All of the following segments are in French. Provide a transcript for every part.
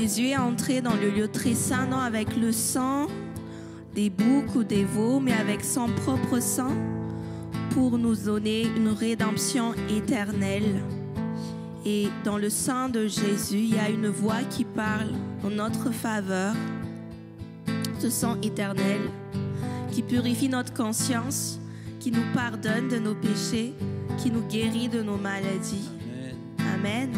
Jésus est entré dans le lieu très saint, non avec le sang des boucs ou des veaux, mais avec son propre sang pour nous donner une rédemption éternelle. Et dans le sang de Jésus, il y a une voix qui parle en notre faveur. Ce sang éternel qui purifie notre conscience, qui nous pardonne de nos péchés, qui nous guérit de nos maladies. Amen.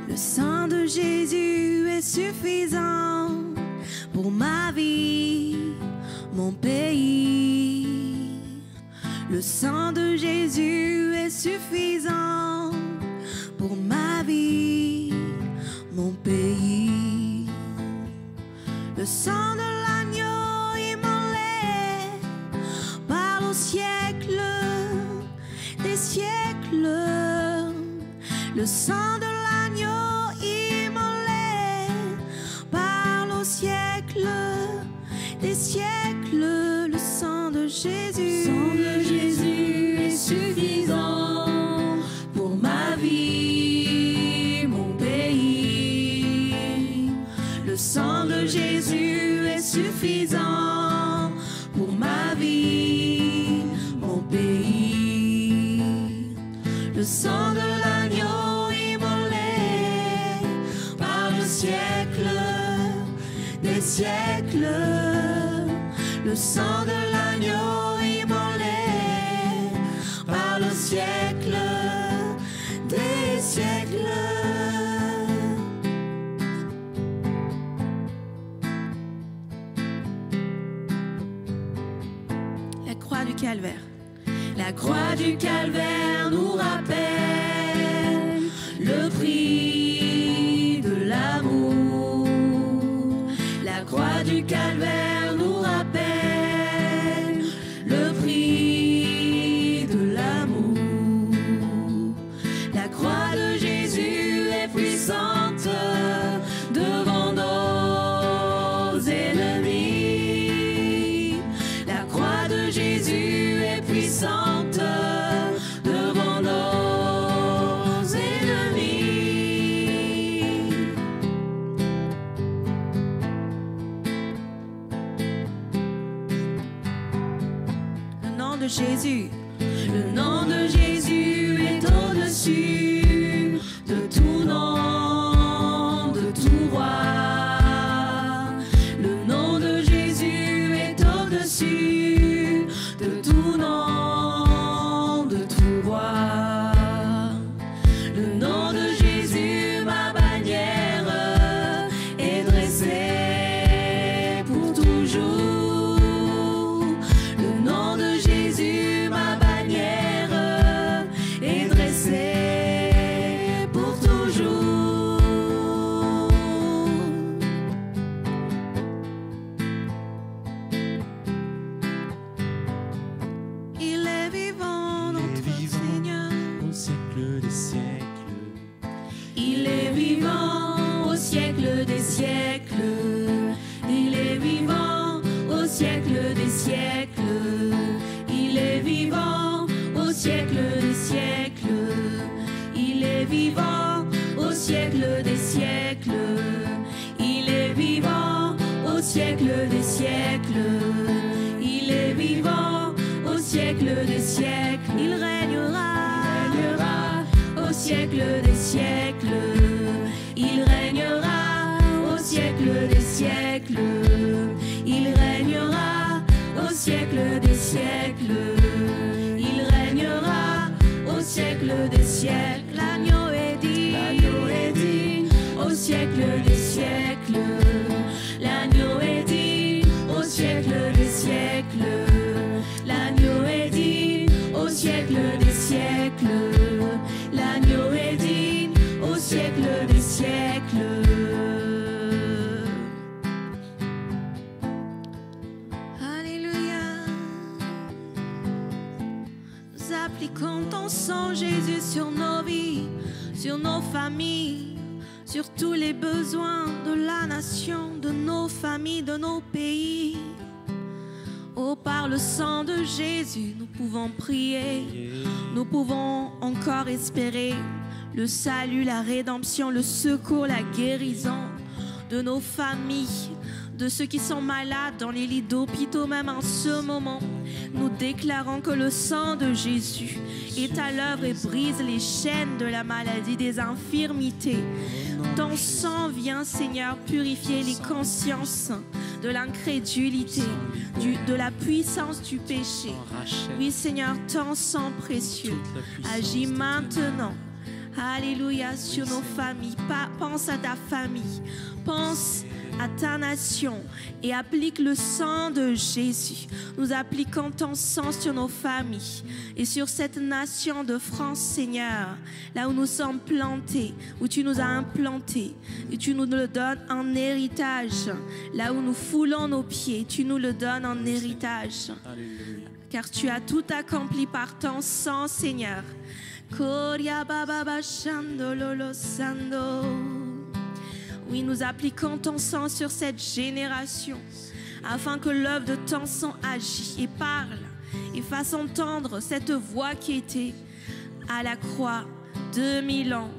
Le sang de Jésus est suffisant pour ma vie, mon pays. Le sang de Jésus est suffisant pour ma vie, mon pays. Le sang de l'agneau immolé parle au siècle des siècles. Le sang de l'agneau immolé parle au siècle des siècles. Le sang de Jésus, Le sang de Jésus est suffisant pour ma vie, mon pays. le sang de Jésus est suffisant pour ma vie, mon pays. Le sang de l'agneau immolé par le siècle des siècles. Le sang de l'agneau immolé par le siècle des siècles. La croix du calvaire. La croix du calvaire nous rappelle le prix de l'amour. La croix du calvaire nous rappelle le prix de l'amour. La croix de Jésus est puissante devant nos ennemis. La croix de Jésus est puissante devant nos ennemis. Le nom de Jésus, le nom de Jésus est au-dessus de tout nom, de tout roi. Le nom de Jésus est au-dessus de tout nom, de tout roi. Le nom de Jésus, ma bannière est dressée pour toujours. Le nom de Jésus, ma bannière est dressée pour toujours. Il est vivant, notre Seigneur. Au siècle des siècles. Il est vivant au siècle des siècles. Il est vivant au siècle des siècles. Il est vivant au siècle des siècles. Il est vivant au siècle des siècles. Il est vivant au siècle des siècles. Il est vivant au siècle des siècles. Il régnera au siècle des siècles. Il régnera au siècle des siècles. Il régnera au siècle des siècles. Il régnera au siècle des siècles. L'agneau est digne au siècle des siècles. L'agneau est digne au siècle des siècles. L'agneau est digne au siècle des siècles. L'agneau est digne au siècle des siècles. Alléluia. Nous appliquons ton sang, Jésus, sur nos vies, sur nos familles, sur tous les besoins de la nation, de nos familles, de nos pays. Oh, par le sang de Jésus, nous pouvons prier. Nous pouvons encore espérer le salut, la rédemption, le secours, la guérison de nos familles, de ceux qui sont malades dans les lits d'hôpitaux, même en ce moment. Nous déclarons que le sang de Jésus est à l'œuvre et brise les chaînes de la maladie, des infirmités. Ton sang vient, Seigneur, purifier les consciences de l'incrédulité, de la puissance du péché. Oui, Seigneur, ton sang précieux agit maintenant. Alléluia, sur nos familles. Pense à ta famille. Pense à ta nation et applique le sang de Jésus. Nous appliquons ton sang sur nos familles et sur cette nation de France, Seigneur, là où nous sommes plantés, où tu nous as implantés, et tu nous le donnes en héritage. Là où nous foulons nos pieds, tu nous le donnes en héritage. Car tu as tout accompli par ton sang, Seigneur. Oui, nous appliquons ton sang sur cette génération afin que l'œuvre de ton sang agisse et parle et fasse entendre cette voix qui était à la croix 2000 ans,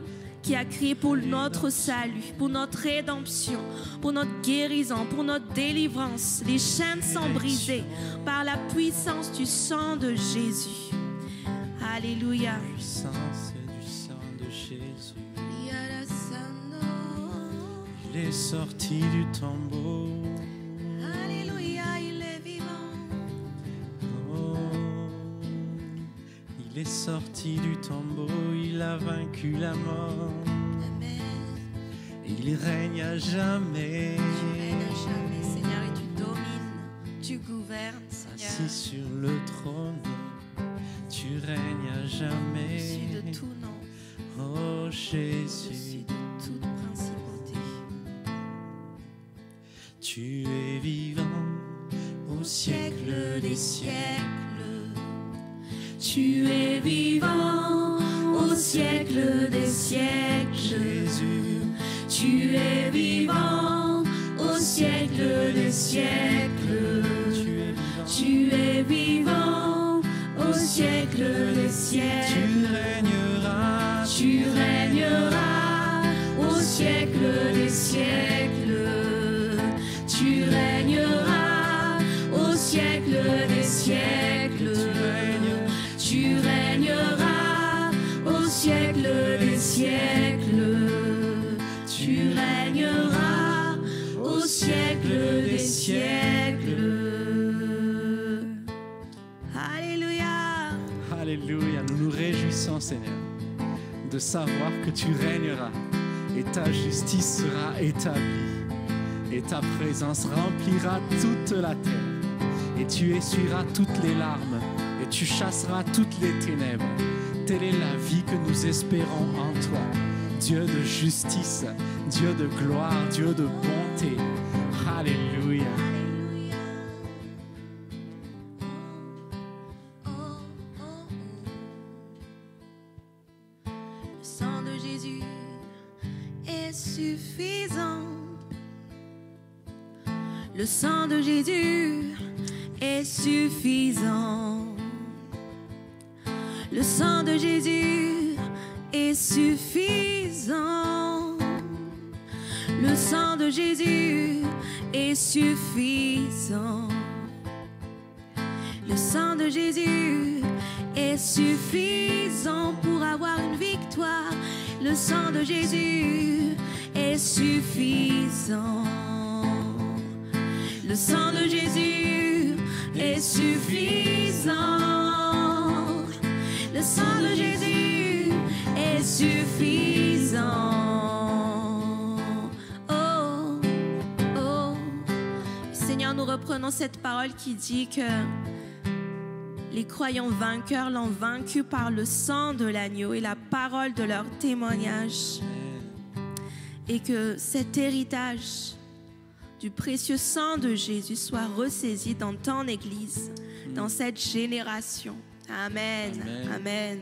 qui a crié pour notre salut, pour notre rédemption, pour notre guérison, pour notre délivrance. Les chaînes sont brisées par la puissance du sang de Jésus. Alléluia. La puissance du sang de Jésus. Il est sorti du tombeau. Alléluia, il est vivant. Oh, il est sorti du tombeau, il a vaincu la mort. Amen. Il règne à jamais. Tu règnes à jamais, Seigneur, et tu domines, tu gouvernes, Seigneur. Assis sur le trône, tu règnes à jamais. Au-dessus de tout nom, Oh Jésus, au-dessus de toute principauté. tu es vivant au siècle des siècles. Tu es vivant au siècle des siècles. Jésus, Tu es vivant au siècle des siècles. Tu es vivant au siècle des siècles. tu régneras au siècle des siècles. Tu régneras au siècle des siècles. Tu régneras au siècle des siècles. Tu régneras au siècle des siècles. Alléluia. Alléluia, nous nous réjouissons Seigneur de savoir que tu régneras et ta justice sera établie et ta présence remplira toute la terre et tu essuieras toutes les larmes et tu chasseras toutes les ténèbres. Telle est la vie que nous espérons en toi, Dieu de justice, Dieu de gloire, Dieu de bonté. Alléluia. Le sang de Jésus est suffisant. Le sang de Jésus est suffisant. Le sang de Jésus est suffisant. Le sang de Jésus est suffisant. Le sang de Jésus est suffisant pour avoir une victoire. Le sang de Jésus est suffisant. Le sang de Jésus est suffisant. Le sang de Jésus est suffisant. Oh, oh. Seigneur, nous reprenons cette parole qui dit que les croyants vainqueurs l'ont vaincu par le sang de l'agneau et la parole de leur témoignage. Et que cet héritage du précieux sang de Jésus soit ressaisi dans ton Église, dans cette génération. Amen. Amen. Amen.